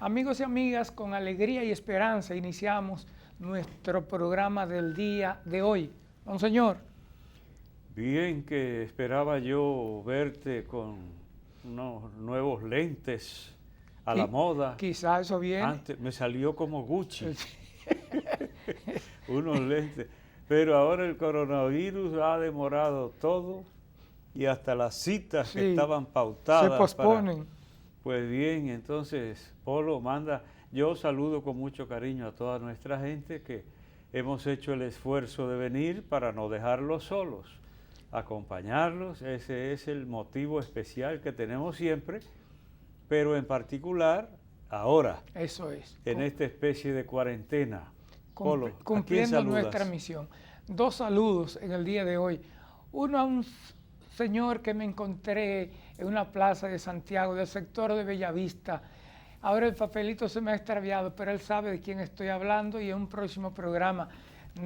Amigos y amigas, con alegría y esperanza iniciamos nuestro programa del día de hoy. Monseñor. Bien, que esperaba yo verte con unos nuevos lentes a la moda. Quizá eso viene. Antes me salió como Gucci, unos lentes. Pero ahora el coronavirus ha demorado todo y hasta las citas que estaban pautadas se posponen. Pues bien, entonces Polo manda, yo saludo con mucho cariño a toda nuestra gente que hemos hecho el esfuerzo de venir para no dejarlos solos, acompañarlos, ese es el motivo especial que tenemos siempre, pero en particular ahora, eso es, en esta especie de cuarentena. Polo, cumpliendo nuestra misión. Dos saludos en el día de hoy. Uno a un señor que me encontré en una plaza de Santiago, del sector de Bellavista. Ahora el papelito se me ha extraviado, pero él sabe de quién estoy hablando y en un próximo programa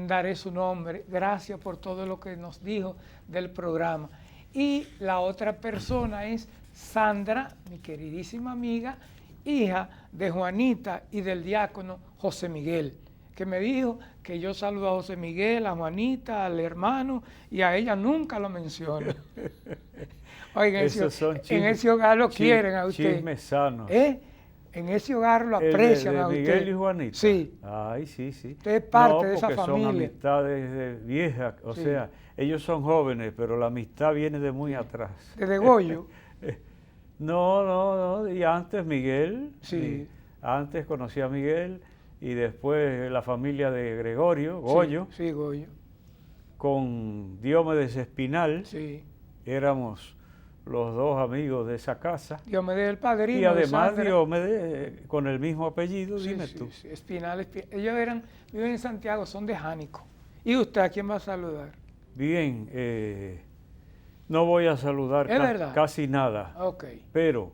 daré su nombre. Gracias por todo lo que nos dijo del programa. Y la otra persona es Sandra, mi queridísima amiga, hija de Juanita y del diácono José Miguel, que me dijo que yo saludo a José Miguel, a Juanita, al hermano, y a ella nunca lo menciono. Oigan, en ese hogar lo quieren a usted. Chismes sanos. En ese hogar lo aprecian a usted. Miguel y Juanita. Sí. Ay, sí, sí. Usted es parte de esa familia. Son amistades viejas, o sea, ellos son jóvenes, pero la amistad viene de muy atrás. ¿Desde Goyo? No, y antes Miguel. Sí. Antes conocí a Miguel. Y después la familia de Gregorio, Goyo. Sí, Goyo. Con Diomedes Espinal. Sí. Éramos los dos amigos de esa casa. Diomedes el padrino. Y además Diomedes con el mismo apellido, dime tú. Sí. Espinal. Ellos viven en Santiago, son de Jánico. ¿Y usted a quién va a saludar? Bien, no voy a saludar casi nada. Okay. Pero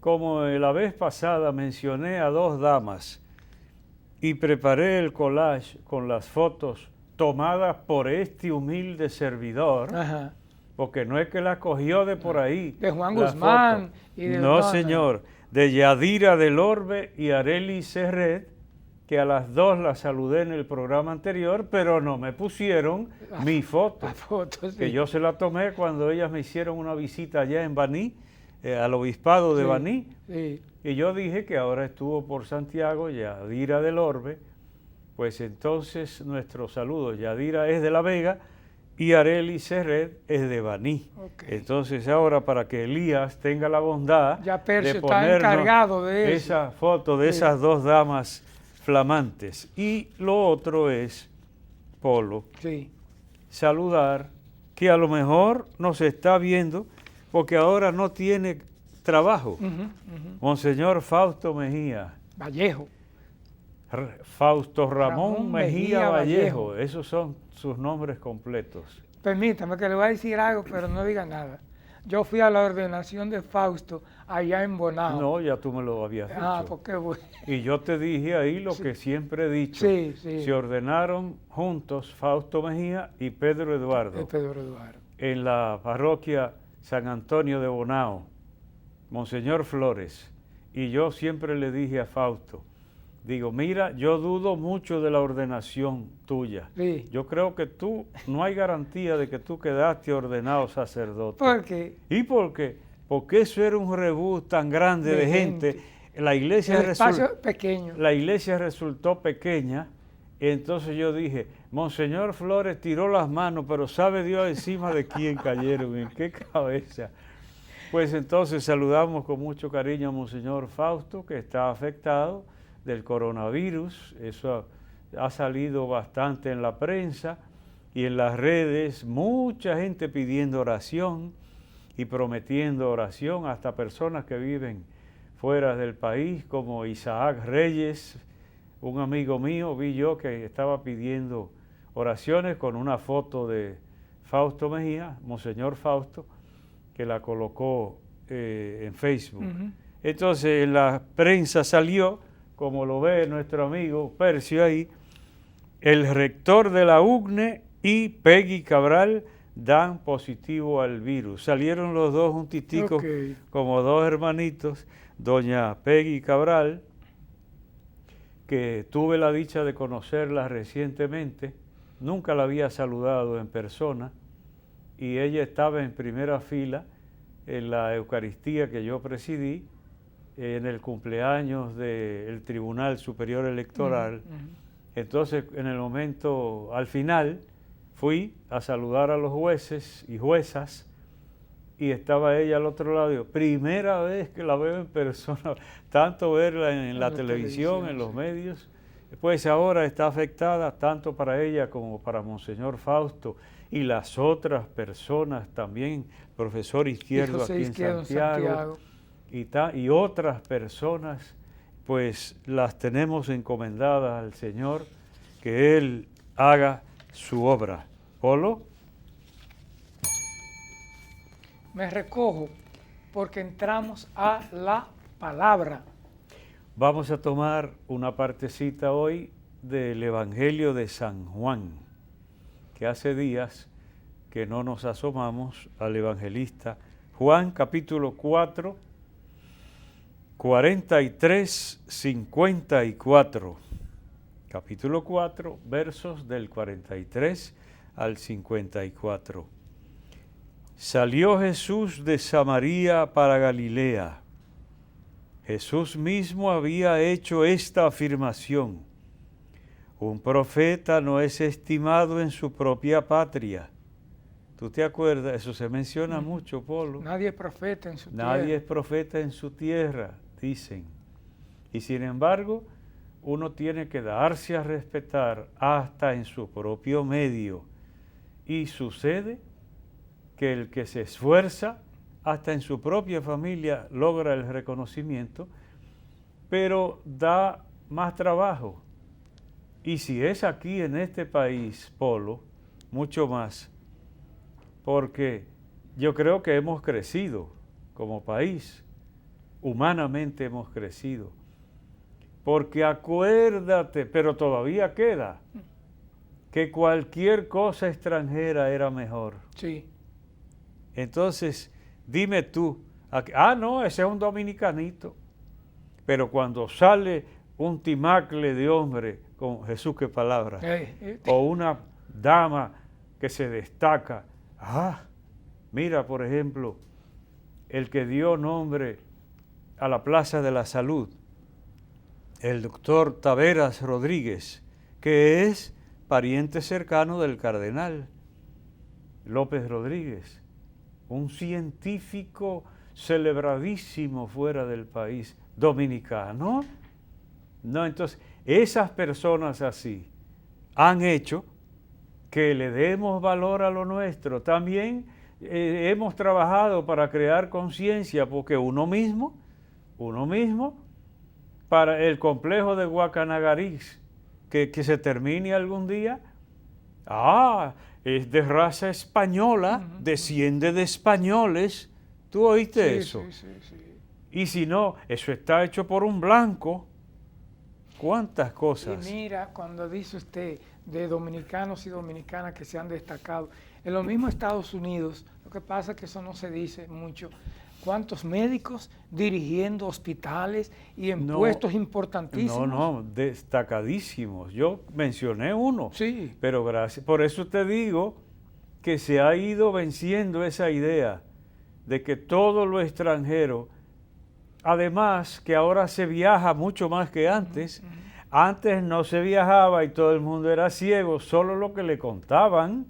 como la vez pasada mencioné a dos damas y preparé el collage con las fotos tomadas por este humilde servidor, ajá, porque no es que la cogió de por ahí. De Juan Guzmán. Y de no, señor, de Yadira del Orbe y Arely Serret, que a las dos las saludé en el programa anterior, pero no me pusieron mi foto, sí, que yo se la tomé cuando ellas me hicieron una visita allá en Baní, al obispado de Baní. Sí. Y yo dije que ahora estuvo por Santiago Yadira del Orbe, pues entonces nuestro saludo, Yadira es de La Vega y Arely Serret es de Baní. Okay. Entonces ahora para que Elías tenga la bondad de ponernos de esa foto de esas dos damas flamantes. Y lo otro es, Polo, saludar que a lo mejor nos está viendo porque ahora no tiene trabajo. Monseñor Fausto Mejía Vallejo. Fausto Ramón Mejía Vallejo. Esos son sus nombres completos. Permítame que le voy a decir algo, pero no diga nada. Yo fui a la ordenación de Fausto allá en Bonao. No, ya tú me lo habías dicho. Porque bueno. Y yo te dije ahí lo que siempre he dicho. Sí. Se ordenaron juntos Fausto Mejía y Pedro Eduardo. En la parroquia San Antonio de Bonao, Monseñor Flores. Y yo siempre le dije a Fausto, digo, mira, yo dudo mucho de la ordenación tuya. Sí. Yo creo que tú, no hay garantía de que tú quedaste ordenado sacerdote. ¿Por qué? ¿Y por qué? Porque eso era un rebús tan grande de gente. La iglesia La iglesia resultó pequeña. Entonces yo dije, Monseñor Flores tiró las manos, pero sabe Dios encima de quién cayeron, en qué cabeza. Pues entonces saludamos con mucho cariño a Monseñor Fausto, que está afectado del coronavirus. Eso ha salido bastante en la prensa y en las redes, mucha gente pidiendo oración y prometiendo oración, hasta personas que viven fuera del país, como Isaac Reyes, un amigo mío, vi yo que estaba pidiendo oraciones con una foto de Fausto Mejía, Monseñor Fausto, que la colocó en Facebook. Entonces en la prensa salió, como lo ve nuestro amigo Percio ahí, el rector de la UCNE y Peggy Cabral dan positivo al virus. Salieron los dos juntiticos como dos hermanitos, doña Peggy Cabral que tuve la dicha de conocerla recientemente. Nunca la había saludado en persona y ella estaba en primera fila en la Eucaristía que yo presidí en el cumpleaños del Tribunal Superior Electoral. Entonces, en el momento, al final, fui a saludar a los jueces y juezas y estaba ella al otro lado. Digo, primera vez que la veo en persona, tanto verla en la televisión, en los medios. Pues ahora está afectada tanto para ella como para Monseñor Fausto y las otras personas también, profesor Izquierdo aquí en Santiago. Y otras personas, pues las tenemos encomendadas al Señor, que Él haga su obra. Polo. Me recojo porque entramos a la palabra. Vamos a tomar una partecita hoy del Evangelio de San Juan, que hace días que no nos asomamos al evangelista. Juan capítulo 4, 43, 54. Capítulo 4, versos del 43 al 54. Salió Jesús de Samaria para Galilea. Jesús mismo había hecho esta afirmación: un profeta no es estimado en su propia patria. ¿Tú te acuerdas? Eso se menciona mucho, Polo. Nadie es profeta en su tierra. Nadie es profeta en su tierra, dicen. Y sin embargo, uno tiene que darse a respetar hasta en su propio medio. Y sucede que el que se esfuerza hasta en su propia familia logra el reconocimiento, pero da más trabajo. Y si es aquí en este país, Polo, mucho más, porque yo creo que hemos crecido como país, humanamente hemos crecido, porque acuérdate, pero todavía queda, que cualquier cosa extranjera era mejor. Sí. Entonces, dime tú, no, ese es un dominicanito. Pero cuando sale un timacle de hombre, con Jesús, qué palabra, o una dama que se destaca, mira, por ejemplo, el que dio nombre a la Plaza de la Salud, el doctor Taveras Rodríguez, que es pariente cercano del cardenal López Rodríguez, un científico celebradísimo fuera del país, dominicano. No, entonces, esas personas así han hecho que le demos valor a lo nuestro. También hemos trabajado para crear conciencia, porque uno mismo, para el complejo de Guacanagariz, que se termine algún día, es de raza española, desciende de españoles. ¿Tú oíste eso? Sí. Y si no, eso está hecho por un blanco. ¿Cuántas cosas? Y mira, cuando dice usted de dominicanos y dominicanas que se han destacado, en lo mismo Estados Unidos, lo que pasa es que eso no se dice mucho. ¿Cuántos médicos dirigiendo hospitales y en puestos importantísimos? No, destacadísimos. Yo mencioné uno. Sí. Pero gracias. Por eso te digo que se ha ido venciendo esa idea de que todo lo extranjero, además que ahora se viaja mucho más que antes. Antes no se viajaba y todo el mundo era ciego, solo lo que le contaban.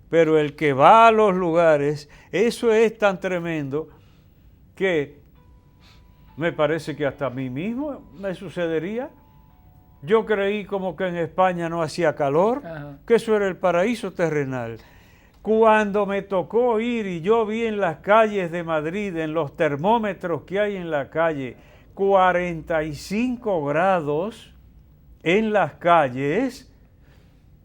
Pero el que va a los lugares, eso es tan tremendo que me parece que hasta a mí mismo me sucedería. Yo creí como que en España no hacía calor, que eso era el paraíso terrenal. Cuando me tocó ir y yo vi en las calles de Madrid, en los termómetros que hay en la calle, 45 grados en las calles,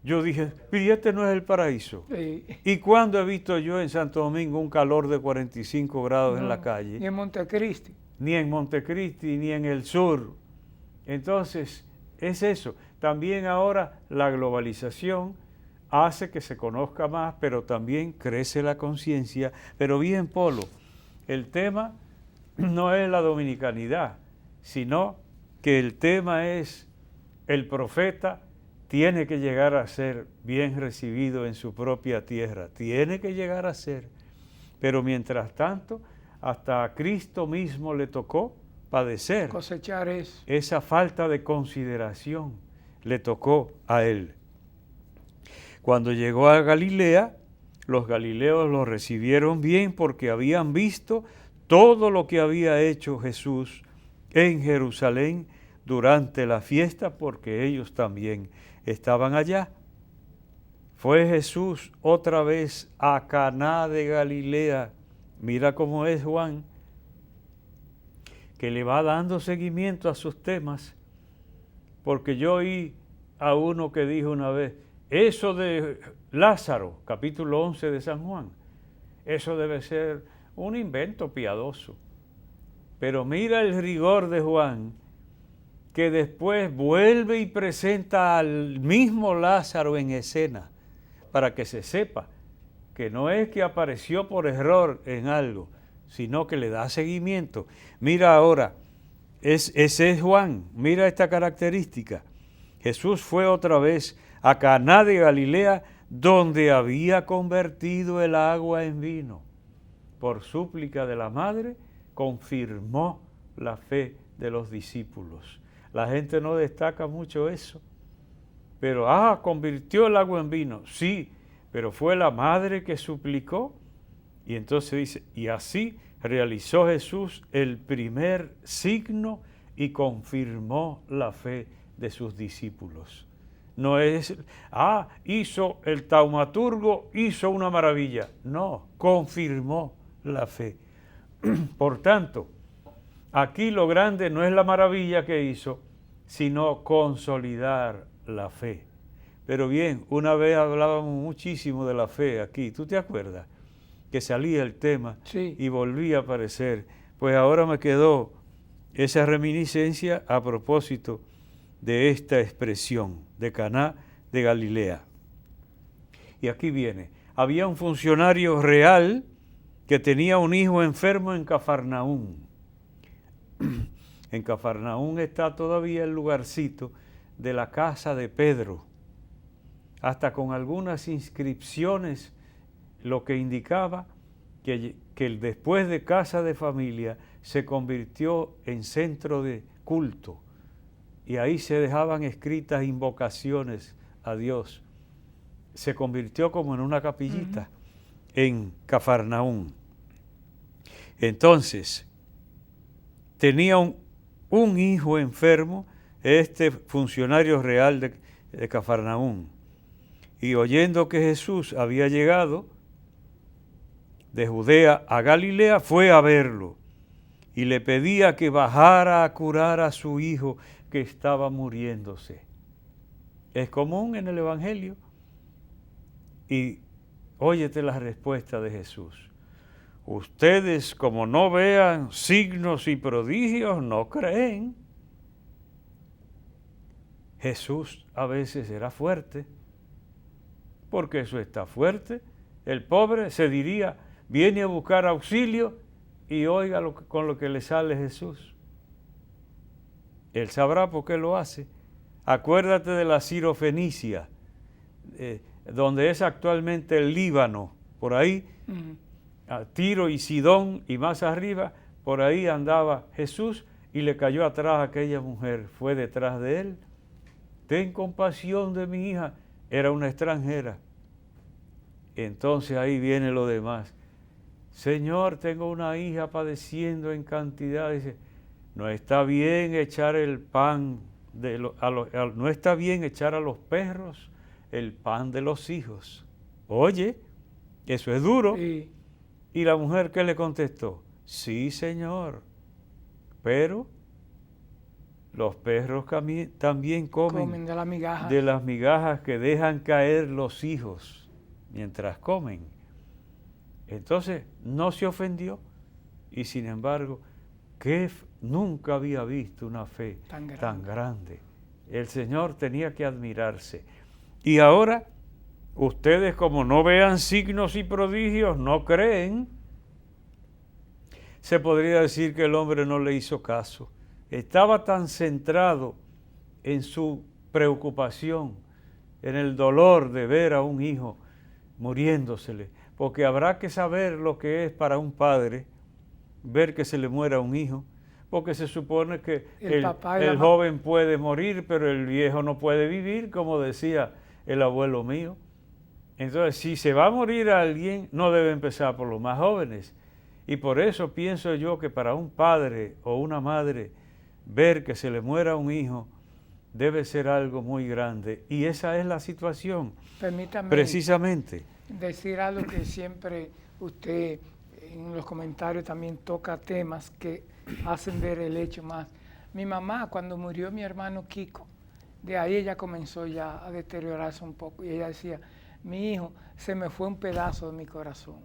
yo dije, ¿y este no es el paraíso? Sí. ¿Y cuándo he visto yo en Santo Domingo un calor de 45 grados en la calle? Ni en Montecristi. Ni en Montecristi, ni en el sur. Entonces, es eso. También ahora la globalización hace que se conozca más, pero también crece la conciencia. Pero bien, Polo, el tema no es la dominicanidad, sino que el tema es el profeta tiene que llegar a ser bien recibido en su propia tierra, tiene que llegar a ser. Pero mientras tanto, hasta a Cristo mismo le tocó padecer. Cosechar eso. Esa falta de consideración le tocó a él. Cuando llegó a Galilea, los galileos lo recibieron bien porque habían visto todo lo que había hecho Jesús en Jerusalén durante la fiesta, porque ellos también estaban allá. Fue Jesús otra vez a Caná de Galilea. Mira cómo es Juan, que le va dando seguimiento a sus temas, porque yo oí a uno que dijo una vez, eso de Lázaro, capítulo 11 de San Juan, eso debe ser un invento piadoso. Pero mira el rigor de Juan, que después vuelve y presenta al mismo Lázaro en escena, para que se sepa que no es que apareció por error en algo, sino que le da seguimiento. Mira ahora, ese es Juan, mira esta característica. Jesús fue otra vez a Caná de Galilea, donde había convertido el agua en vino. Por súplica de la madre, confirmó la fe de los discípulos. La gente no destaca mucho eso. Pero, convirtió el agua en vino. Sí, pero fue la madre que suplicó. Y entonces dice, y así realizó Jesús el primer signo y confirmó la fe de sus discípulos. No es, hizo el taumaturgo, hizo una maravilla. No, confirmó la fe. Por tanto, aquí lo grande no es la maravilla que hizo, sino consolidar la fe. Pero bien, una vez hablábamos muchísimo de la fe aquí, ¿tú te acuerdas? Que salía el tema y volvía a aparecer. Pues ahora me quedó esa reminiscencia a propósito de esta expresión de Caná de Galilea. Y aquí viene, había un funcionario real que tenía un hijo enfermo en Cafarnaúm. En Cafarnaúm está todavía el lugarcito de la casa de Pedro, hasta con algunas inscripciones, lo que indicaba que después de casa de familia se convirtió en centro de culto, y ahí se dejaban escritas invocaciones a Dios. Se convirtió como en una capillita en Cafarnaúm. Entonces, tenía un hijo enfermo, este funcionario real de Cafarnaúm, y oyendo que Jesús había llegado de Judea a Galilea, fue a verlo y le pedía que bajara a curar a su hijo que estaba muriéndose. Es común en el Evangelio. Y óyete la respuesta de Jesús. Ustedes, como no vean signos y prodigios, no creen. Jesús a veces era fuerte, porque eso está fuerte. El pobre se diría, viene a buscar auxilio y oiga con lo que le sale Jesús. Él sabrá por qué lo hace. Acuérdate de la Sirofenicia, donde es actualmente el Líbano, por ahí, Tiro y Sidón y más arriba, por ahí andaba Jesús y le cayó atrás aquella mujer, fue detrás de él. Ten compasión de mi hija, era una extranjera. Entonces ahí viene lo demás. Señor, tengo una hija padeciendo en cantidad. Dice, no está bien echar el pan, no está bien echar a los perros el pan de los hijos. Oye, eso es duro. Sí. ¿Y la mujer qué le contestó? Sí, Señor, pero los perros también comen de las migajas que dejan caer los hijos mientras comen. Entonces no se ofendió y sin embargo nunca había visto una fe tan grande. El Señor tenía que admirarse. Y ahora, ustedes como no vean signos y prodigios, no creen. Se podría decir que el hombre no le hizo caso. Estaba tan centrado en su preocupación, en el dolor de ver a un hijo muriéndosele, porque habrá que saber lo que es para un padre ver que se le muera un hijo, porque se supone que el joven puede morir, pero el viejo no puede vivir, como decía el abuelo mío. Entonces, si se va a morir alguien, no debe empezar por los más jóvenes. Y por eso pienso yo que para un padre o una madre, ver que se le muera un hijo debe ser algo muy grande. Y esa es la situación. Permítame precisamente decir algo que siempre usted en los comentarios también toca temas que hacen ver el hecho más. Mi mamá, cuando murió mi hermano Kiko, de ahí ella comenzó ya a deteriorarse un poco. Y ella decía, mi hijo, se me fue un pedazo de mi corazón.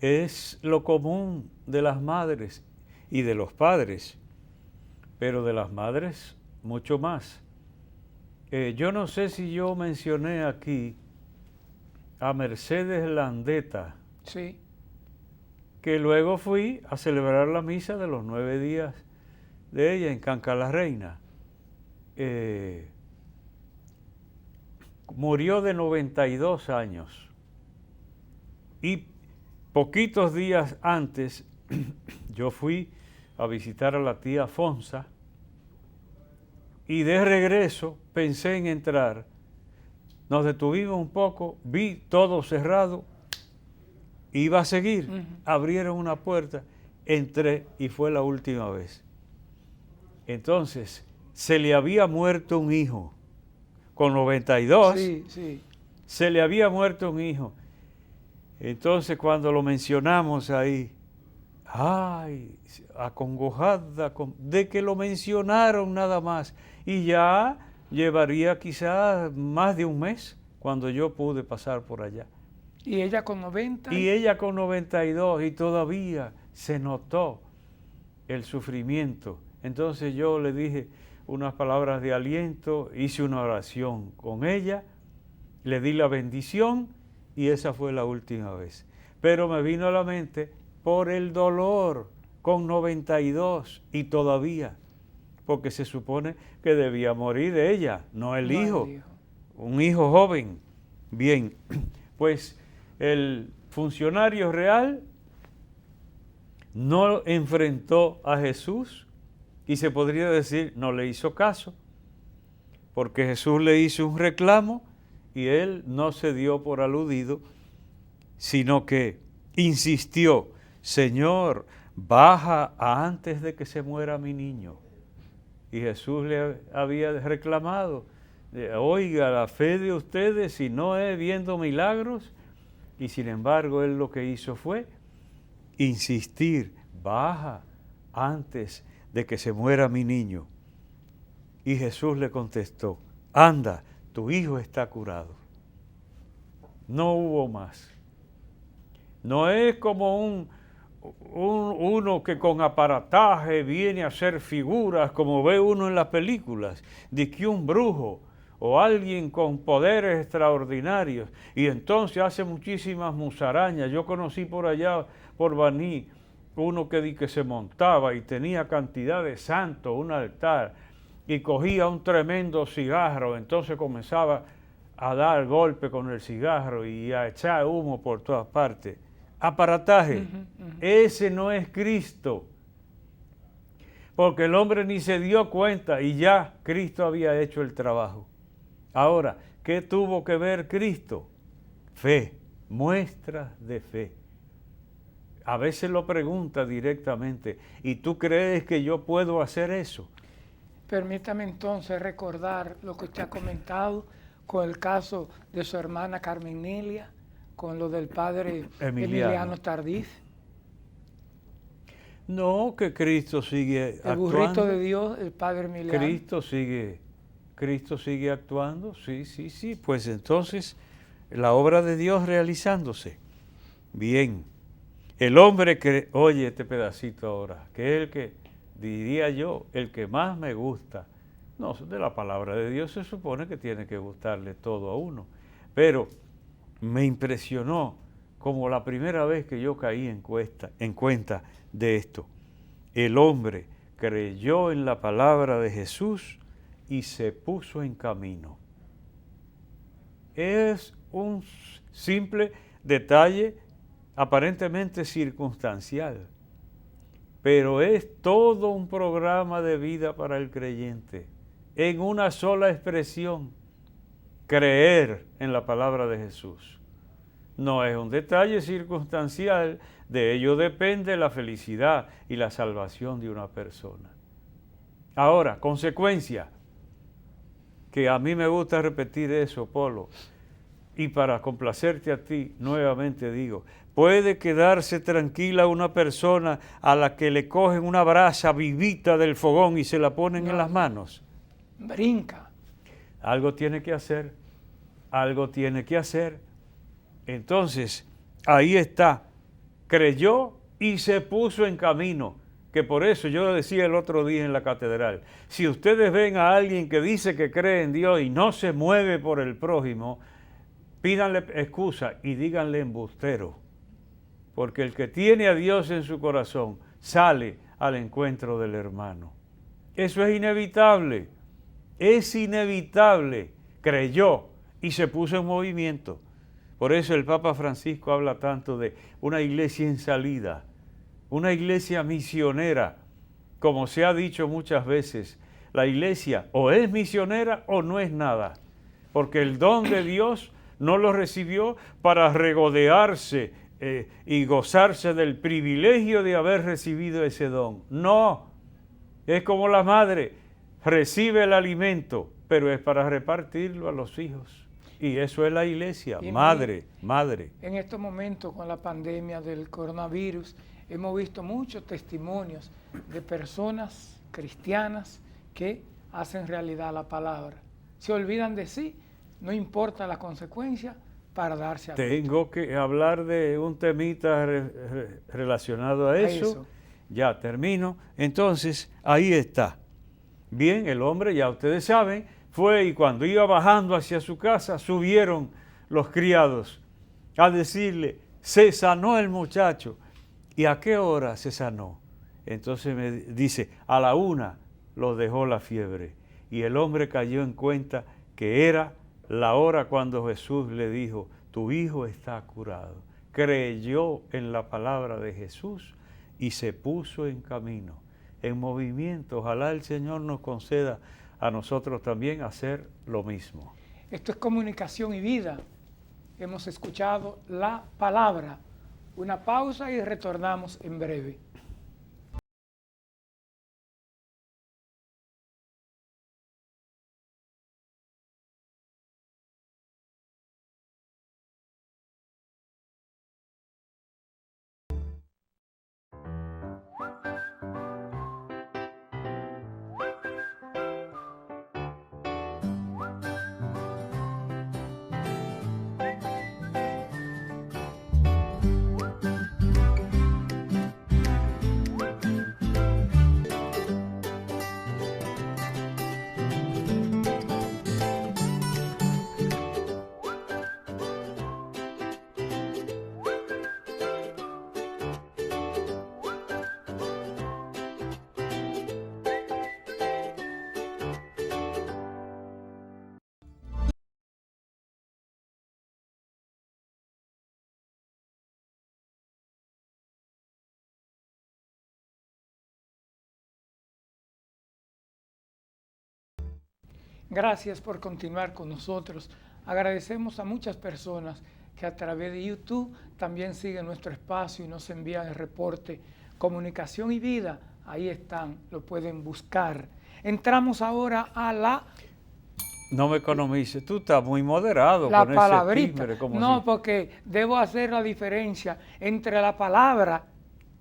Es lo común de las madres y de los padres, pero de las madres mucho más. Yo no sé si yo mencioné aquí a Mercedes Landeta, sí, que luego fui a celebrar la misa de los 9 días de ella en Canca la Reina. Murió de 92 años y poquitos días antes yo fui a visitar a la tía Fonsa y de regreso pensé en entrar. Nos detuvimos un poco, vi todo cerrado, iba a seguir, abrieron una puerta, entré y fue la última vez. Entonces, se le había muerto un hijo, con 92, se le había muerto un hijo. Entonces, cuando lo mencionamos ahí, ay, acongojada de que lo mencionaron nada más, y ya llevaría quizás más de un mes cuando yo pude pasar por allá. ¿Y ella con 90? Y ella con 92 y todavía se notó el sufrimiento. Entonces yo le dije unas palabras de aliento, hice una oración con ella, le di la bendición y esa fue la última vez. Pero me vino a la mente por el dolor con 92 y todavía, porque se supone que debía morir ella, no el hijo, un hijo joven. Bien, pues el funcionario real no enfrentó a Jesús y se podría decir no le hizo caso, porque Jesús le hizo un reclamo y él no se dio por aludido, sino que insistió, Señor, baja antes de que se muera mi niño. Y Jesús le había reclamado, oiga, la fe de ustedes si no es viendo milagros, y sin embargo él lo que hizo fue insistir, baja antes de que se muera mi niño. Y Jesús le contestó, anda, tu hijo está curado. No hubo más. No es como uno que con aparataje viene a hacer figuras como ve uno en las películas, de que un brujo o alguien con poderes extraordinarios, y entonces hace muchísimas musarañas. Yo conocí por allá, por Baní, uno que se montaba y tenía cantidad de santos, un altar, y cogía un tremendo cigarro, entonces comenzaba a dar golpe con el cigarro y a echar humo por todas partes. Aparataje, ese no es Cristo, porque el hombre ni se dio cuenta y ya Cristo había hecho el trabajo. Ahora, ¿qué tuvo que ver Cristo? Fe, muestras de fe. A veces lo pregunta directamente, ¿y tú crees que yo puedo hacer eso? Permítame entonces recordar lo que usted ha comentado con el caso de su hermana Carmen Nelia, con lo del padre Emiliano Tardif. No, que Cristo sigue actuando. El burrito de Dios, el padre Emiliano. Cristo sigue actuando, sí. Pues entonces, la obra de Dios realizándose. Bien. El hombre que, oye este pedacito ahora, que es el que, diría yo, el que más me gusta. No, de la palabra de Dios se supone que tiene que gustarle todo a uno. Pero me impresionó como la primera vez que yo caí en cuenta de esto. El hombre creyó en la palabra de Jesús y se puso en camino. Es un simple detalle aparentemente circunstancial, pero es todo un programa de vida para el creyente, en una sola expresión: creer en la palabra de Jesús. No es un detalle circunstancial, de ello depende la felicidad y la salvación de una persona. Ahora, consecuencia, que a mí me gusta repetir eso, Polo, y para complacerte a ti, nuevamente digo, puede quedarse tranquila una persona a la que le cogen una brasa vivita del fogón y se la ponen en las manos. Brinca. Algo tiene que hacer, algo tiene que hacer. Entonces, ahí está, creyó y se puso en camino, que por eso yo decía el otro día en la catedral, si ustedes ven a alguien que dice que cree en Dios y no se mueve por el prójimo, pídanle excusa y díganle embustero, porque el que tiene a Dios en su corazón sale al encuentro del hermano. Eso es inevitable, creyó y se puso en movimiento. Por eso el Papa Francisco habla tanto de una iglesia en salida, una iglesia misionera. Como se ha dicho muchas veces, la iglesia o es misionera o no es nada, porque el don de Dios no lo recibió para regodearse y gozarse del privilegio de haber recibido ese don. No, es como la madre, recibe el alimento, pero es para repartirlo a los hijos. Y eso es la iglesia, madre. En estos momentos con la pandemia del coronavirus, hemos visto muchos testimonios de personas cristianas que hacen realidad la palabra. Se olvidan de sí, no importa la consecuencia, para darse a Tengo que hablar de un temita relacionado a eso. Ya termino. Entonces, ahí está. Bien, el hombre, ya ustedes saben, fue y cuando iba bajando hacia su casa, subieron los criados a decirle, se sanó el muchacho. ¿Y a qué hora se sanó? Entonces me dice, a la 1 lo dejó la fiebre. Y el hombre cayó en cuenta que era la hora cuando Jesús le dijo, tu hijo está curado. Creyó en la palabra de Jesús y se puso en camino, en movimiento. Ojalá el Señor nos conceda a nosotros también hacer lo mismo. Esto es comunicación y vida. Hemos escuchado la palabra. Una pausa y retornamos en breve. Gracias por continuar con nosotros. Agradecemos a muchas personas que a través de YouTube también siguen nuestro espacio y nos envían el reporte Comunicación y Vida. Ahí están, lo pueden buscar. Entramos ahora a la... No me economices, tú estás muy moderado la con palabrita. Ese timbre, no, porque debo hacer la diferencia entre la palabra,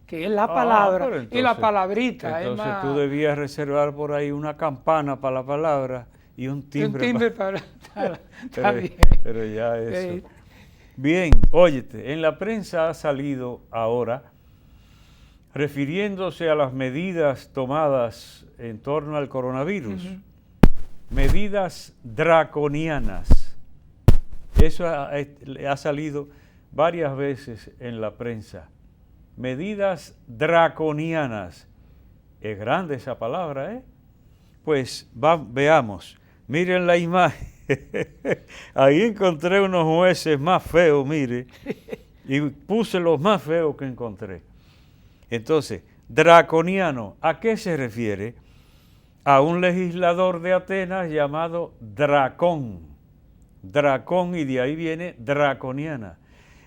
que es la palabra, entonces, y la palabrita. Entonces tú debías reservar por ahí una campana para la palabra y un timbre para... Está bien. Pero ya eso. Bien, óyete, en la prensa ha salido ahora, refiriéndose a las medidas tomadas en torno al coronavirus, medidas draconianas. Eso ha salido varias veces en la prensa. Medidas draconianas. Es grande esa palabra, ¿eh? Pues veamos, miren la imagen. Ahí encontré unos jueces más feos, mire, y puse los más feos que encontré. Entonces, draconiano, ¿a qué se refiere? A un legislador de Atenas llamado Dracón. Dracón, y de ahí viene draconiana,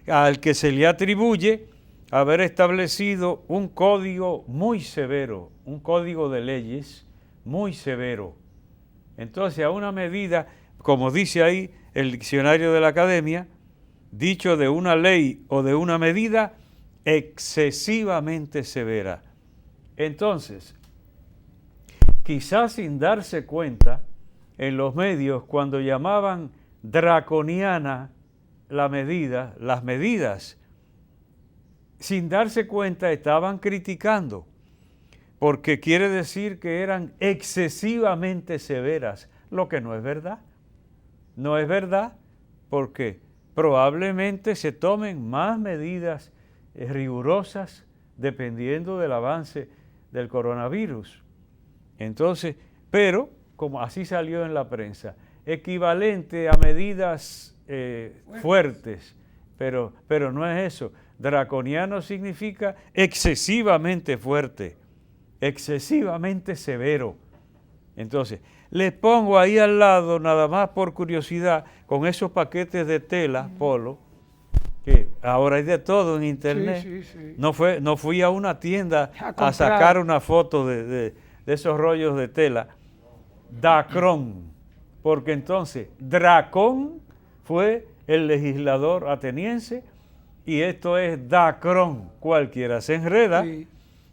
al que se le atribuye haber establecido un código muy severo, un código de leyes muy severo. Entonces, a una medida, como dice ahí el diccionario de la Academia, dicho de una ley o de una medida excesivamente severa. Entonces, quizás sin darse cuenta, en los medios, cuando llamaban draconiana las medidas, sin darse cuenta estaban criticando, porque quiere decir que eran excesivamente severas, lo que no es verdad. No es verdad, porque probablemente se tomen más medidas rigurosas dependiendo del avance del coronavirus. Entonces, pero, como así salió en la prensa, equivalente a medidas fuertes, pero no es eso. Draconiano significa excesivamente fuerte, excesivamente severo. Entonces, les pongo ahí al lado, nada más por curiosidad, con esos paquetes de tela, polo, que ahora hay de todo en internet. Sí. No fui a una tienda a sacar una foto de esos rollos de tela. Dacrón, porque entonces Dracón fue el legislador ateniense y esto es dacrón, cualquiera se enreda. Sí.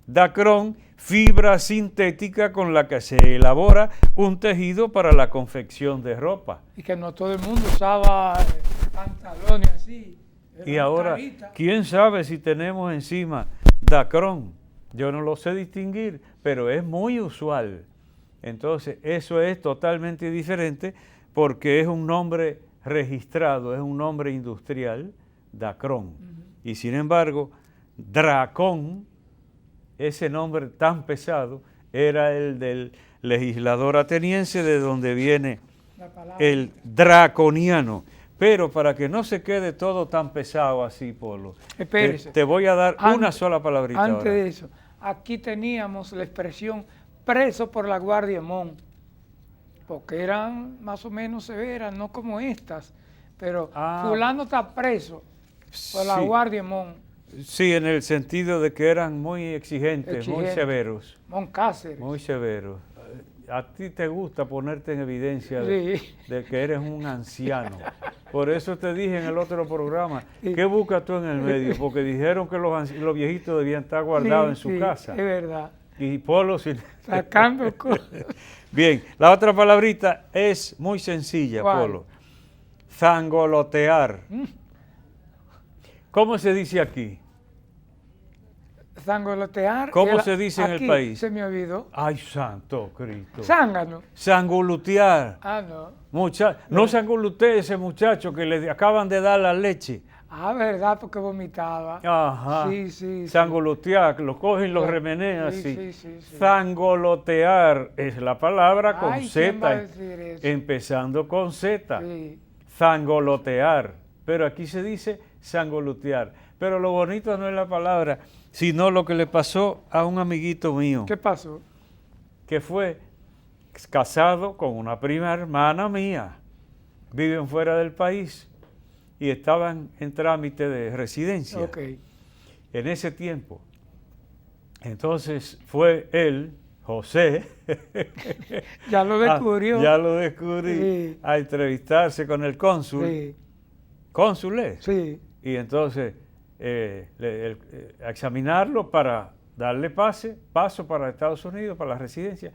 Dacrón, fibra sintética con la que se elabora un tejido para la confección de ropa. Y que no todo el mundo usaba pantalones así. Y ahora, ¿quién sabe si tenemos encima dacrón? Yo no lo sé distinguir, pero es muy usual. Entonces, eso es totalmente diferente porque es un nombre registrado, es un nombre industrial, dacrón. Y sin embargo, dracón, ese nombre tan pesado, era el del legislador ateniense, de donde viene el draconiano. Pero para que no se quede todo tan pesado así, Polo, te voy a dar una sola palabrita. Antes de eso, aquí teníamos la expresión preso por la Guardia Mon, porque eran más o menos severas, no como estas, pero fulano está preso por la Guardia Mon. Sí, en el sentido de que eran muy exigentes. Muy severos. Moncáceres. Muy severos. A ti te gusta ponerte en evidencia de que eres un anciano. Por eso te dije en el otro programa, ¿qué buscas tú en el medio? Porque dijeron que los viejitos debían estar guardados en su casa. Es verdad. Y Polo sacando cosas. Bien, la otra palabrita es muy sencilla, ¿cuál? Polo. Zangolotear. ¿Cómo se dice aquí? Zangolotear. ¿Cómo se dice en el país? Se me olvidó. Ay, santo Cristo. Zángano. Sangulutear. No. No sangulutee ese muchacho que le acaban de dar la leche. Verdad, porque vomitaba. Ajá. Sí. Sangolotear, lo cogen y lo remenean así. Zangolotear es la palabra con Z, empezando con Z. Zangolotear. Pero aquí se dice sangolotear. Pero lo bonito no es la palabra, sino lo que le pasó a un amiguito mío. ¿Qué pasó? Que fue casado con una prima hermana mía. Viven fuera del país y estaban en trámite de residencia. En ese tiempo. Entonces fue él, José. Ya lo descubrió. Ya lo descubrí. A entrevistarse con el cónsul. ¿Cónsules? Sí. Y entonces a examinarlo para darle paso para Estados Unidos, para la residencia.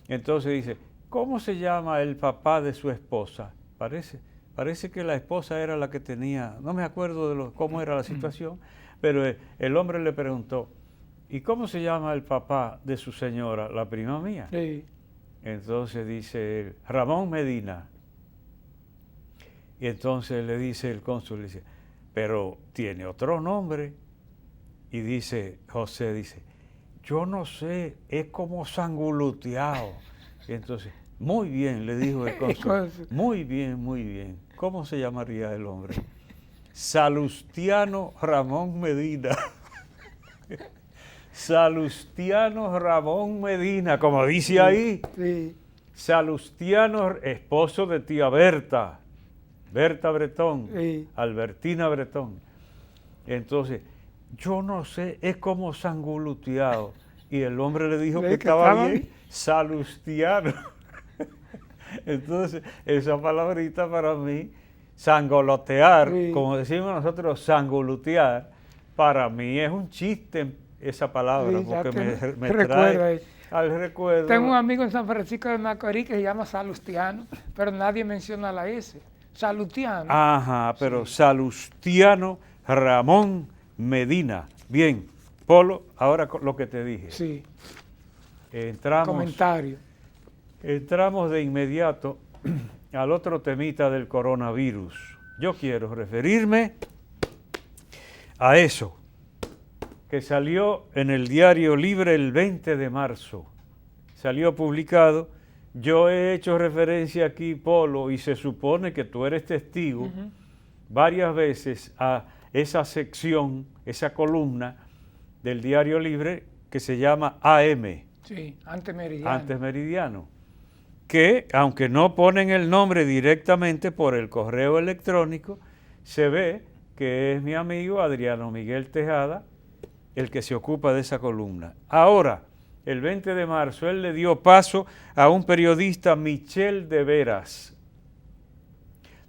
Entonces dice, ¿cómo se llama el papá de su esposa? Parece que la esposa era la que tenía, no me acuerdo de cómo era la situación, pero el hombre le preguntó, ¿y cómo se llama el papá de su señora, la prima mía? Sí. Entonces dice él, Ramón Medina. Y entonces le dice el cónsul, dice, pero tiene otro nombre. Y dice, José dice, yo no sé, es como sanguluteado. Y entonces, muy bien, le dijo el cónsul. Muy bien, muy bien. ¿Cómo se llamaría el hombre? Salustiano Ramón Medina. Salustiano Ramón Medina, como dice ahí. Sí. Salustiano, esposo de tía Berta Bretón, Sí. Albertina Bretón. Entonces, yo no sé, es como sanguluteado. Y el hombre le dijo que estaba bien, Salustiano. Entonces, esa palabrita para mí, sangolotear, sí, como decimos nosotros, sangulutear, para mí es un chiste esa palabra, sí, porque me trae al recuerdo. Tengo un amigo en San Francisco de Macorís que se llama Salustiano, pero nadie menciona la S. Salustiano. Ajá, pero sí. Salustiano Ramón Medina. Bien, Polo, ahora lo que te dije. Sí. Comentario. Entramos de inmediato al otro temita del coronavirus. Yo quiero referirme a eso, que salió en el Diario Libre el 20 de marzo. Salió publicado. Yo he hecho referencia aquí, Polo, y se supone que tú eres testigo varias veces a esa sección, esa columna del Diario Libre que se llama AM. Sí, antes meridiano. Antes meridiano. Que, aunque no ponen el nombre directamente por el correo electrónico, se ve que es mi amigo Adriano Miguel Tejada el que se ocupa de esa columna. Ahora, el 20 de marzo, él le dio paso a un periodista, Michel de Veras.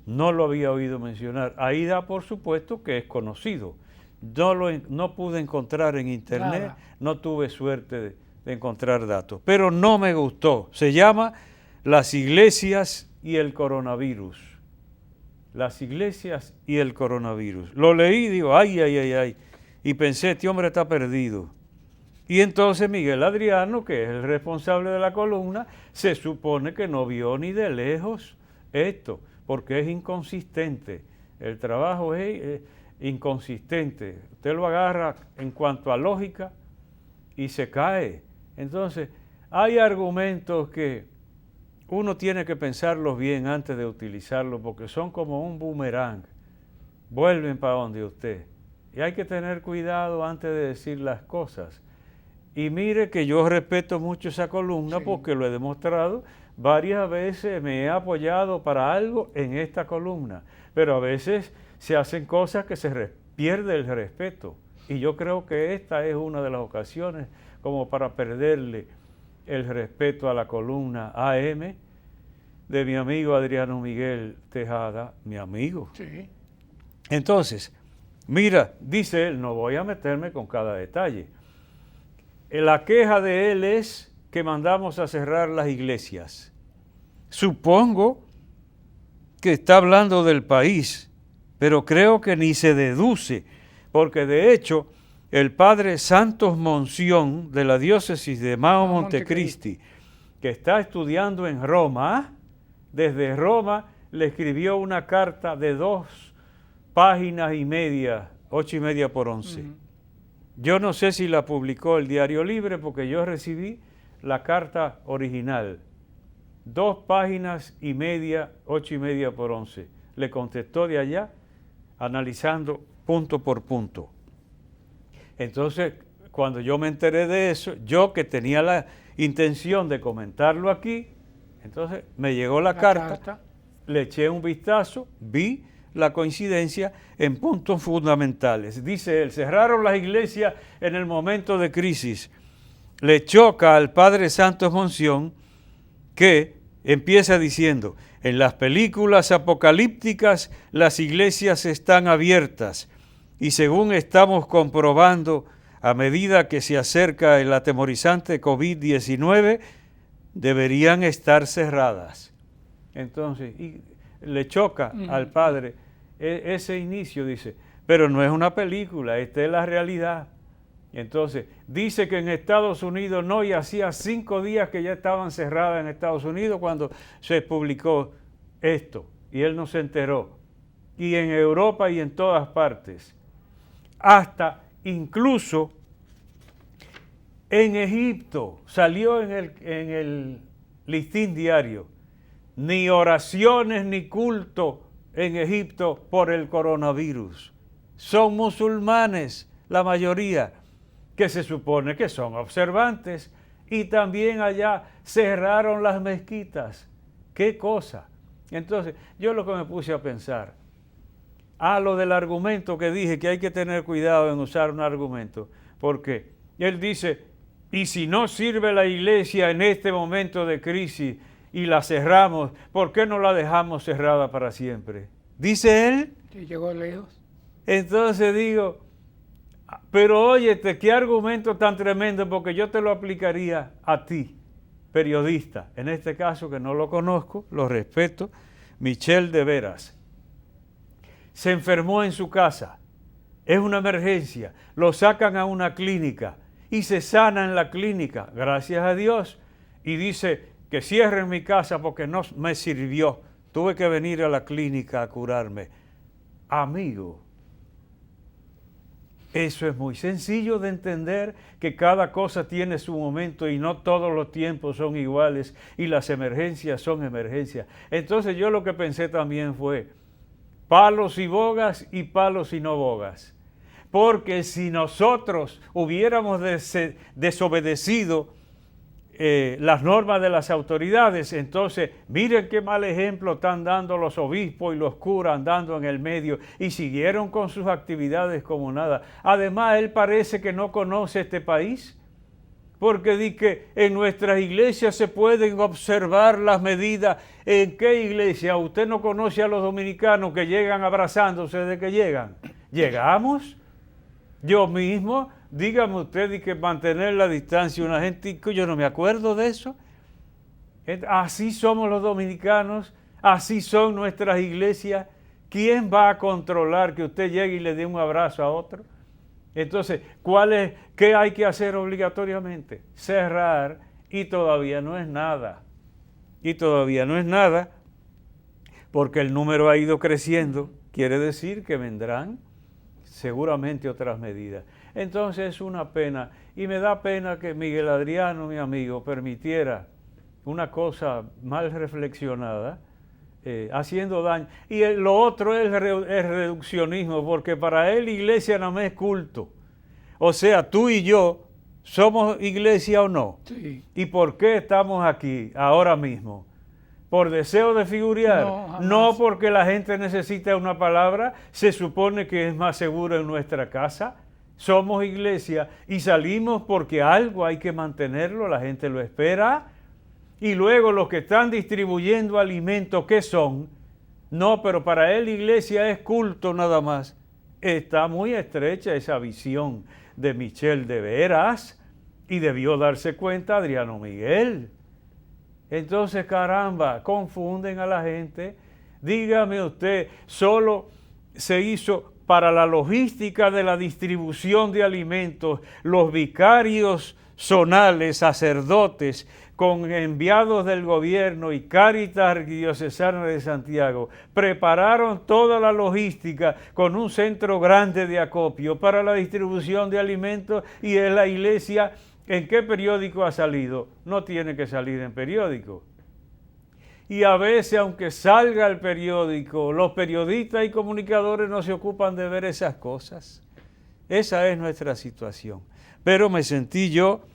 No lo había oído mencionar. Ahí da por supuesto que es conocido. No pude encontrar en internet, nada. No tuve suerte de encontrar datos. Pero no me gustó. Se llama Las iglesias y el coronavirus. Las iglesias y el coronavirus. Lo leí y digo, ay. Y pensé, este hombre está perdido. Y entonces Miguel Adriano, que es el responsable de la columna, se supone que no vio ni de lejos esto, porque es inconsistente. El trabajo es inconsistente. Usted lo agarra en cuanto a lógica y se cae. Entonces, hay argumentos que uno tiene que pensarlos bien antes de utilizarlos, porque son como un boomerang. Vuelven para donde usted. Y hay que tener cuidado antes de decir las cosas. Y mire que yo respeto mucho esa columna, sí, porque lo he demostrado. Varias veces me he apoyado para algo en esta columna, pero a veces se hacen cosas que se pierde el respeto. Y yo creo que esta es una de las ocasiones como para perderle el respeto a la columna AM de mi amigo Adriano Miguel Tejada, mi amigo. Sí. Entonces, mira, dice él, no voy a meterme con cada detalle. La queja de él es que mandamos a cerrar las iglesias. Supongo que está hablando del país, pero creo que ni se deduce, porque de hecho el padre Santos Monción de la diócesis de Mao Montecristi, que está estudiando en Roma, desde Roma le escribió una carta de 2 páginas y media, 8:30 por 11. Yo no sé si la publicó el Diario Libre porque yo recibí la carta original. 2 páginas y media, 8:30 por 11. Le contestó de allá, analizando punto por punto. Entonces, cuando yo me enteré de eso, yo que tenía la intención de comentarlo aquí, entonces me llegó la carta, le eché un vistazo, vi la coincidencia en puntos fundamentales. Dice él, cerraron las iglesias en el momento de crisis. Le choca al padre Santos Monción que empieza diciendo, en las películas apocalípticas las iglesias están abiertas y según estamos comprobando a medida que se acerca el atemorizante COVID-19, deberían estar cerradas. Entonces, le choca al padre ese inicio, dice, pero no es una película, esta es la realidad. Entonces, dice que en Estados Unidos no, y hacía 5 días que ya estaban cerradas en Estados Unidos cuando se publicó esto, y él no se enteró. Y en Europa y en todas partes. Hasta incluso en Egipto salió en listín diario, ni oraciones ni culto en Egipto por el coronavirus. Son musulmanes, la mayoría, que se supone que son observantes, y también allá cerraron las mezquitas. ¿Qué cosa? Entonces, yo lo que me puse a pensar, lo del argumento que dije, que hay que tener cuidado en usar un argumento, porque él dice, y si no sirve la iglesia en este momento de crisis y la cerramos, ¿por qué no la dejamos cerrada para siempre? Dice él. Que llegó lejos. Entonces digo, pero óyete, qué argumento tan tremendo, porque yo te lo aplicaría a ti, periodista, en este caso que no lo conozco, lo respeto, Michel de Veras. Se enfermó en su casa, es una emergencia, lo sacan a una clínica y se sana en la clínica, gracias a Dios, y dice que cierren mi casa porque no me sirvió, tuve que venir a la clínica a curarme. Amigo, eso es muy sencillo de entender, que cada cosa tiene su momento y no todos los tiempos son iguales y las emergencias son emergencias. Entonces yo lo que pensé también fue palos y bogas y palos y no bogas. Porque si nosotros hubiéramos desobedecido las normas de las autoridades, entonces miren qué mal ejemplo están dando los obispos y los curas andando en el medio, y siguieron con sus actividades como nada. Además, él parece que no conoce este país, porque dice que en nuestras iglesias se pueden observar las medidas. ¿En qué iglesia? Usted no conoce a los dominicanos que llegan abrazándose desde que llegan. ¿Llegamos? Yo mismo, dígame usted, y que mantener la distancia, una gente, yo no me acuerdo de eso. Así somos los dominicanos, así son nuestras iglesias. ¿Quién va a controlar que usted llegue y le dé un abrazo a otro? Entonces, ¿qué hay que hacer obligatoriamente? Cerrar, y todavía no es nada. Y todavía no es nada, porque el número ha ido creciendo. Quiere decir que vendrán seguramente otras medidas. Entonces es una pena, y me da pena que Miguel Adriano, mi amigo, permitiera una cosa mal reflexionada, haciendo daño. Y lo otro es reduccionismo, porque para él iglesia no es culto. O sea, tú y yo somos iglesia o no. Sí. ¿Y por qué estamos aquí ahora mismo? ¿Por deseo de figurear? No, porque la gente necesita una palabra, se supone que es más seguro en nuestra casa. Somos iglesia y salimos porque algo hay que mantenerlo, la gente lo espera. Y luego los que están distribuyendo alimentos, ¿qué son? No, pero para él iglesia es culto nada más. Está muy estrecha esa visión de Michel de Veras, y debió darse cuenta Adriano Miguel. Entonces, caramba, confunden a la gente. Dígame usted, solo se hizo para la logística de la distribución de alimentos, los vicarios zonales, sacerdotes, con enviados del gobierno y Cáritas Arquidiocesana de Santiago, prepararon toda la logística con un centro grande de acopio para la distribución de alimentos, y en la iglesia, ¿en qué periódico ha salido? No tiene que salir en periódico. Y a veces, aunque salga el periódico, los periodistas y comunicadores no se ocupan de ver esas cosas. Esa es nuestra situación. Pero me sentí yo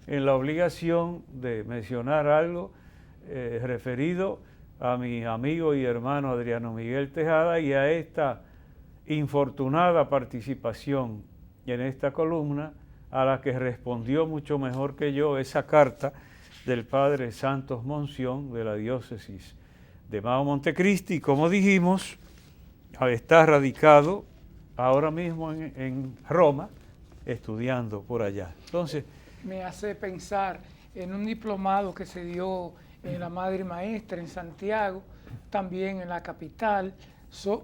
en la obligación de mencionar algo referido a mi amigo y hermano Adriano Miguel Tejada, y a esta infortunada participación en esta columna, a la que respondió mucho mejor que yo esa carta del padre Santos Monción de la diócesis de Mao Montecristi. Como dijimos, está radicado ahora mismo en Roma, estudiando por allá. Entonces, me hace pensar en un diplomado que se dio en la Madre Maestra en Santiago, también en la capital,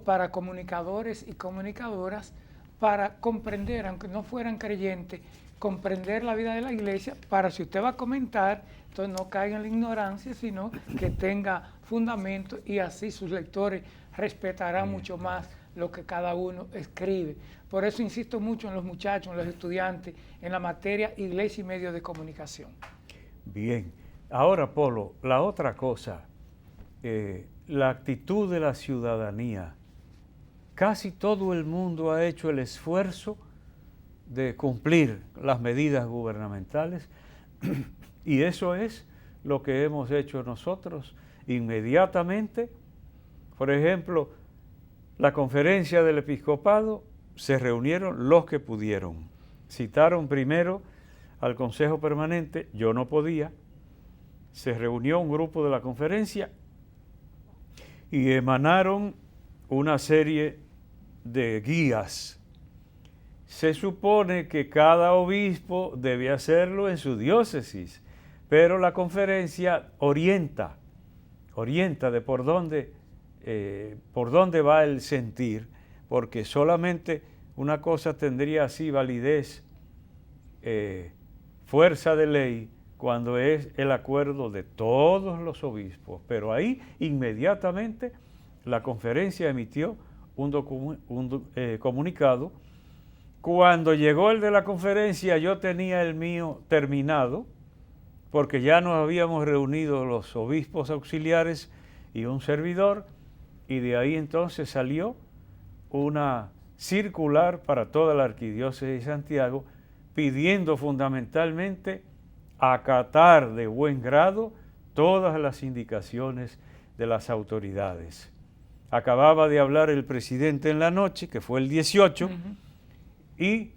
para comunicadores y comunicadoras, para comprender, aunque no fueran creyentes, comprender la vida de la iglesia, para si usted va a comentar, entonces no caiga en la ignorancia, sino que tenga fundamento, y así sus lectores respetarán mucho más lo que cada uno escribe. Por eso insisto mucho en los muchachos, en los estudiantes, en la materia Iglesia y Medios de Comunicación. Bien, Ahora, Polo, la otra cosa, la actitud de la ciudadanía. Casi todo el mundo ha hecho el esfuerzo de cumplir las medidas gubernamentales y eso es lo que hemos hecho nosotros inmediatamente. Por ejemplo, la conferencia del episcopado, se reunieron los que pudieron. Citaron primero al Consejo Permanente, yo no podía. Se reunió un grupo de la conferencia y emanaron una serie de guías. Se supone que cada obispo debe hacerlo en su diócesis, pero la conferencia orienta de por dónde va el sentir, porque solamente una cosa tendría así validez, fuerza de ley, cuando es el acuerdo de todos los obispos. Pero ahí inmediatamente la conferencia emitió un comunicado. Cuando llegó el de la conferencia, yo tenía el mío terminado, porque ya nos habíamos reunido los obispos auxiliares y un servidor, y de ahí entonces salió una circular para toda la Arquidiócesis de Santiago, pidiendo fundamentalmente acatar de buen grado todas las indicaciones de las autoridades. Acababa de hablar el presidente en la noche, que fue el 18, y,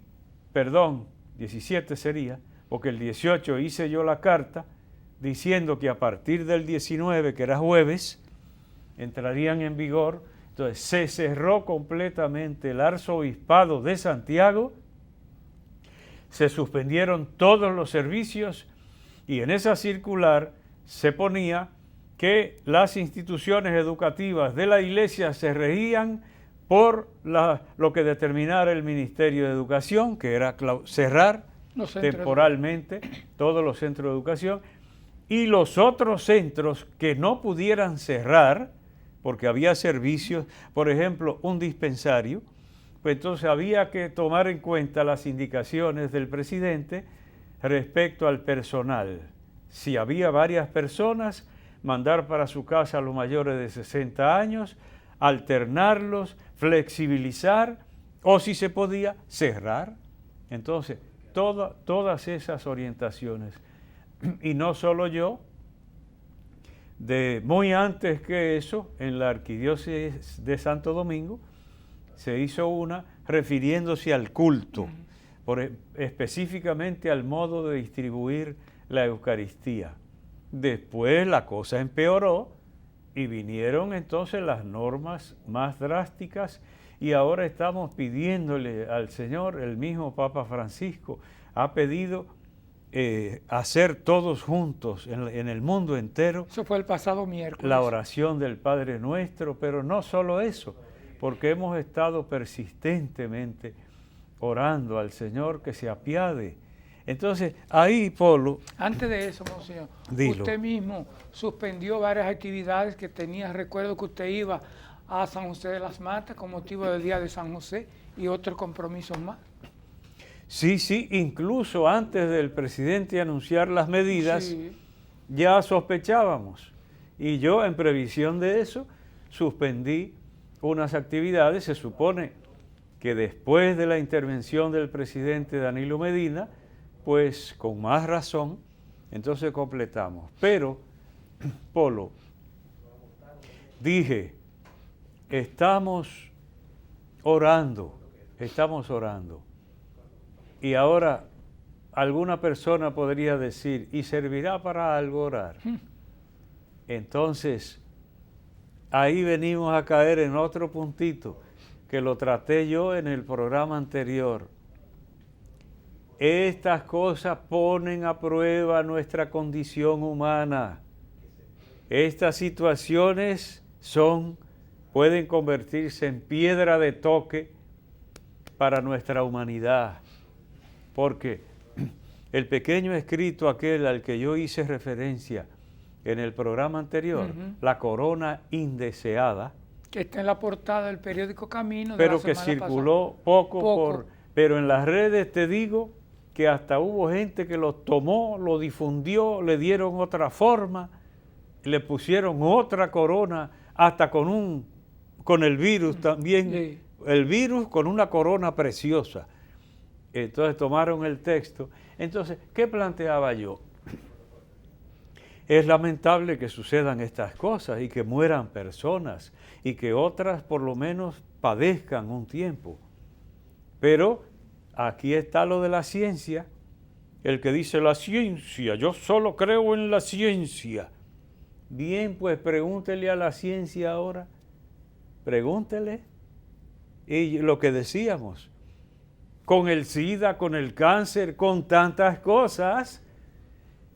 17 sería, porque el 18 hice yo la carta diciendo que a partir del 19, que era jueves, entrarían en vigor. Entonces se cerró completamente el arzobispado de Santiago, se suspendieron todos los servicios y en esa circular se ponía que las instituciones educativas de la Iglesia se regían por lo que determinara el Ministerio de Educación, que era cerrar temporalmente todos los centros de educación, y los otros centros que no pudieran cerrar, porque había servicios, por ejemplo, un dispensario, pues entonces había que tomar en cuenta las indicaciones del presidente respecto al personal. Si había varias personas, mandar para su casa a los mayores de 60 años, alternarlos, flexibilizar, o si se podía, cerrar. Entonces, todas esas orientaciones. Y no solo yo, muy antes que eso, en la Arquidiócesis de Santo Domingo, se hizo una refiriéndose al culto, específicamente al modo de distribuir la Eucaristía. Después la cosa empeoró y vinieron entonces las normas más drásticas y ahora estamos pidiéndole al Señor, el mismo Papa Francisco ha pedido hacer todos juntos en el mundo entero. Eso fue el pasado miércoles. La oración del Padre Nuestro, pero no solo eso, porque hemos estado persistentemente orando al Señor que se apiade. Entonces, ahí, Polo... Antes de eso, monseñor, dilo. Usted mismo suspendió varias actividades que tenía. Recuerdo que usted iba a San José de las Matas con motivo del Día de San José y otros compromisos más. Sí, incluso antes del presidente anunciar las medidas, ya sospechábamos. Y yo, en previsión de eso, suspendí unas actividades. Se supone que después de la intervención del presidente Danilo Medina, pues con más razón, entonces completamos. Pero, Polo, dije, estamos orando. Y ahora alguna persona podría decir, ¿y servirá para algo orar? Entonces, ahí venimos a caer en otro puntito, que lo traté yo en el programa anterior. Estas cosas ponen a prueba nuestra condición humana. Estas situaciones pueden convertirse en piedra de toque para nuestra humanidad. Porque el pequeño escrito aquel al que yo hice referencia en el programa anterior, la corona indeseada, que está en la portada del periódico Camino, pero que circuló poco. Pero en las redes te digo que hasta hubo gente que lo tomó, lo difundió, le dieron otra forma, le pusieron otra corona, hasta con el virus también, sí. El virus con una corona preciosa. Entonces tomaron el texto. Entonces, ¿qué planteaba yo? Es lamentable que sucedan estas cosas y que mueran personas y que otras por lo menos padezcan un tiempo. Pero aquí está lo de la ciencia. El que dice la ciencia, yo solo creo en la ciencia. Bien, pues pregúntele a la ciencia ahora. Pregúntele. Y lo que decíamos, con el SIDA, con el cáncer, con tantas cosas,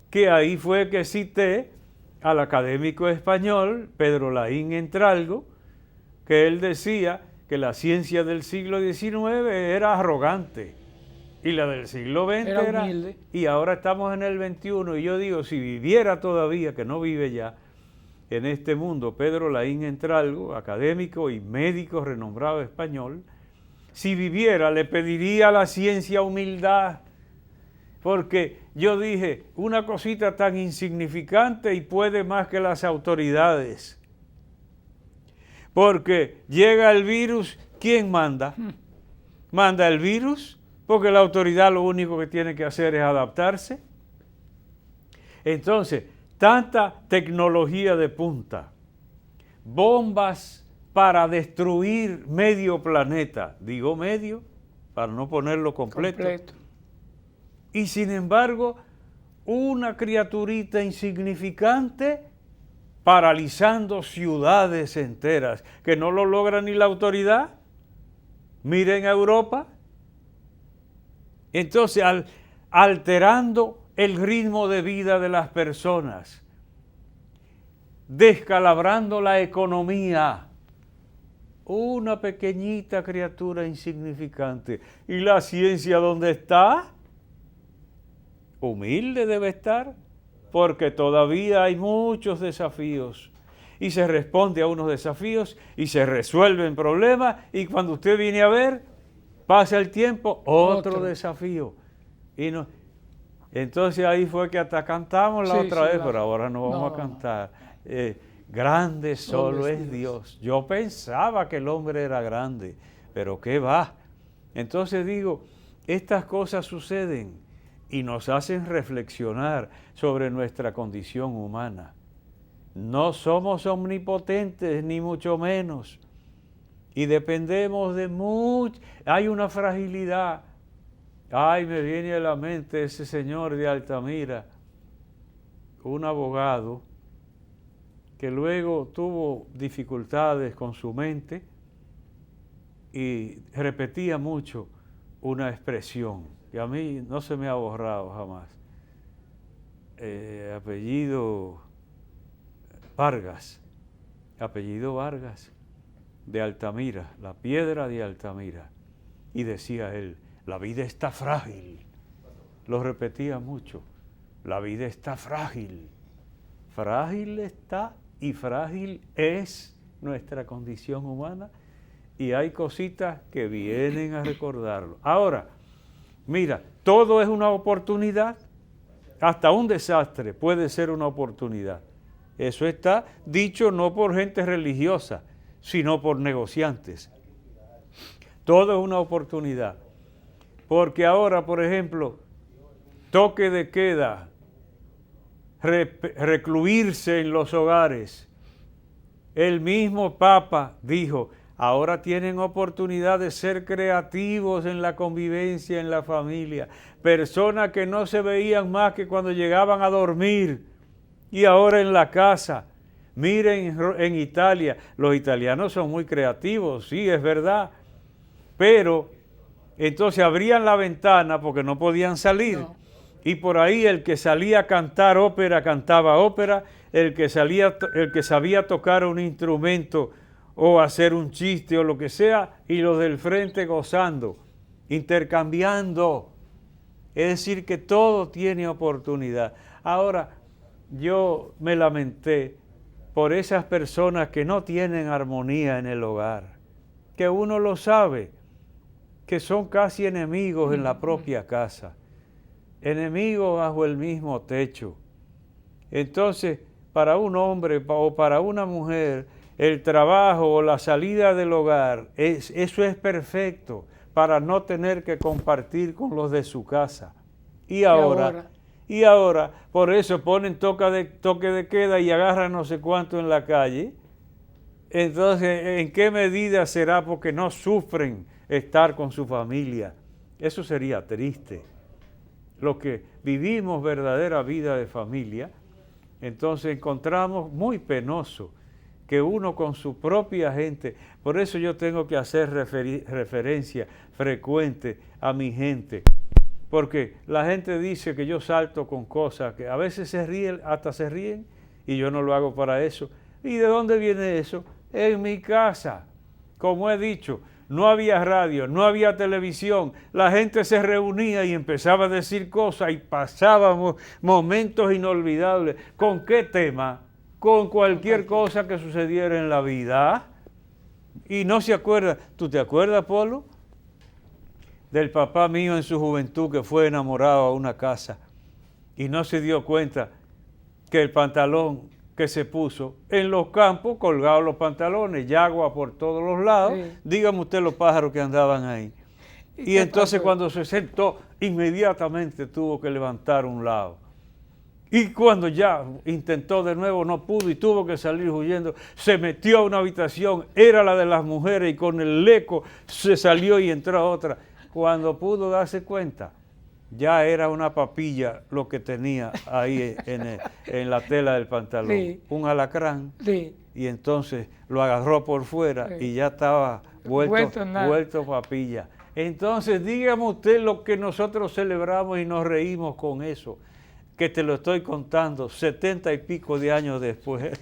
que ahí fue que cité al académico español, Pedro Laín Entralgo, que él decía que la ciencia del siglo XIX era arrogante y la del siglo XX era humilde. Y ahora estamos en el XXI, y yo digo, si viviera todavía, que no vive ya, en este mundo, Pedro Laín Entralgo, académico y médico renombrado español, si viviera le pediría a la ciencia humildad, porque yo dije, una cosita tan insignificante y puede más que las autoridades. Porque llega el virus, ¿quién manda? ¿Manda el virus? Porque la autoridad lo único que tiene que hacer es adaptarse. Entonces, tanta tecnología de punta, bombas para destruir medio planeta, digo medio, para no ponerlo completo. Y sin embargo, una criaturita insignificante paralizando ciudades enteras, que no lo logra ni la autoridad. Miren a Europa. Entonces, alterando el ritmo de vida de las personas, descalabrando la economía, una pequeñita criatura insignificante. ¿Y la ciencia dónde está? Humilde debe estar, porque todavía hay muchos desafíos y se responde a unos desafíos y se resuelven problemas, y cuando usted viene a ver, pasa el tiempo, otro desafío. Y no, entonces ahí fue que hasta cantamos la otra vez, pero ahora no vamos a cantar. Grande solo es Dios. Yo pensaba que el hombre era grande, pero ¿qué va? Entonces digo, estas cosas suceden y nos hacen reflexionar sobre nuestra condición humana. No somos omnipotentes, ni mucho menos, y dependemos de mucho. Hay una fragilidad. Ay, me viene a la mente ese señor de Altamira, un abogado que luego tuvo dificultades con su mente y repetía mucho una expresión que a mí no se me ha borrado jamás. Apellido Vargas, de Altamira, la piedra de Altamira. Y decía él, la vida está frágil. Lo repetía mucho, la vida está frágil. Frágil está y frágil es nuestra condición humana, y hay cositas que vienen a recordarlo. Ahora, mira, todo es una oportunidad, hasta un desastre puede ser una oportunidad. Eso está dicho no por gente religiosa, sino por negociantes. Todo es una oportunidad. Porque ahora, por ejemplo, toque de queda, recluirse en los hogares. El mismo Papa dijo, ahora tienen oportunidad de ser creativos en la convivencia, en la familia. Personas que no se veían más que cuando llegaban a dormir, y ahora en la casa. Miren en Italia, los italianos son muy creativos, sí, es verdad, pero entonces abrían la ventana porque no podían salir. No. Y por ahí el que salía a cantar ópera, cantaba ópera, el que sabía tocar un instrumento o hacer un chiste o lo que sea, y los del frente gozando, intercambiando. Es decir, que todo tiene oportunidad. Ahora, yo me lamenté por esas personas que no tienen armonía en el hogar, que uno lo sabe, que son casi enemigos en la propia casa. enemigos bajo el mismo techo. Entonces, para un hombre o para una mujer, el trabajo o la salida del hogar, eso es perfecto para no tener que compartir con los de su casa. Y ahora, por eso ponen toque de queda y agarran no sé cuánto en la calle. Entonces, ¿en qué medida será porque no sufren estar con su familia? Eso sería triste. Los que vivimos verdadera vida de familia, entonces encontramos muy penoso que uno con su propia gente, por eso yo tengo que hacer referencia frecuente a mi gente, porque la gente dice que yo salto con cosas que a veces se ríen, hasta se ríen, y yo no lo hago para eso. ¿Y de dónde viene eso? En mi casa, como he dicho, no había radio, no había televisión, la gente se reunía y empezaba a decir cosas y pasábamos momentos inolvidables. ¿Con qué tema? Con cualquier cosa que sucediera en la vida. Y no se acuerda. ¿Tú te acuerdas, Polo? Del papá mío en su juventud que fue enamorado a una casa y no se dio cuenta que el pantalón que se puso en los campos, colgados los pantalones, yagua por todos los lados, sí. Dígame usted los pájaros que andaban ahí. Y entonces cuando se sentó, inmediatamente tuvo que levantar un lado. Y cuando ya intentó de nuevo, no pudo y tuvo que salir huyendo, se metió a una habitación, era la de las mujeres y con el eco se salió y entró a otra. Cuando pudo darse cuenta, ya era una papilla lo que tenía ahí en la tela del pantalón, sí. Un alacrán, sí. Y entonces lo agarró por fuera, sí. Y ya estaba vuelto papilla. Entonces dígame usted lo que nosotros celebramos y nos reímos con eso, que te lo estoy contando 70 y pico de años después.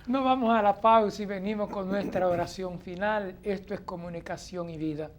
Nos vamos a la pausa y venimos con nuestra oración final. Esto es Comunicación y Vida.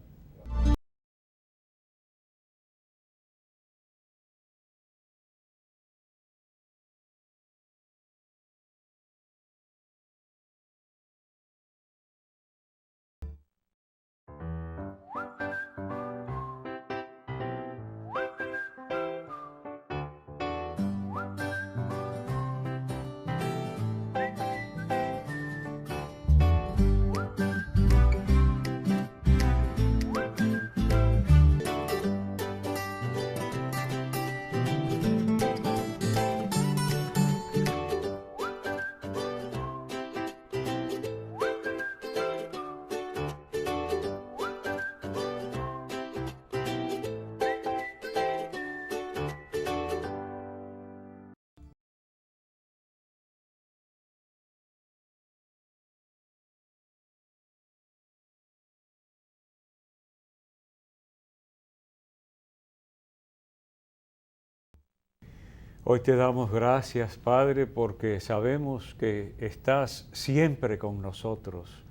Hoy te damos gracias, Padre, porque sabemos que estás siempre con nosotros,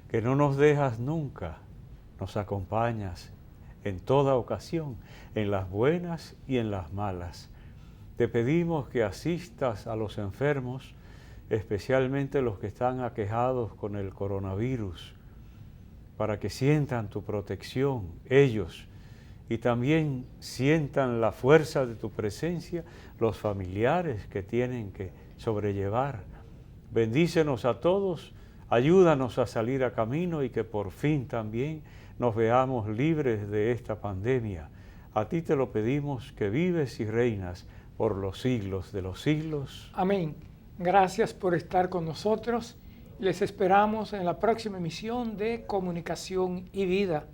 que no nos dejas nunca, nos acompañas en toda ocasión, en las buenas y en las malas. Te pedimos que asistas a los enfermos, especialmente los que están aquejados con el coronavirus, para que sientan tu protección, ellos, y también sientan la fuerza de tu presencia los familiares que tienen que sobrellevar. Bendícenos a todos, ayúdanos a salir a camino y que por fin también nos veamos libres de esta pandemia. A ti te lo pedimos, que vives y reinas por los siglos de los siglos. Amén. Gracias por estar con nosotros. Les esperamos en la próxima emisión de Comunicación y Vida.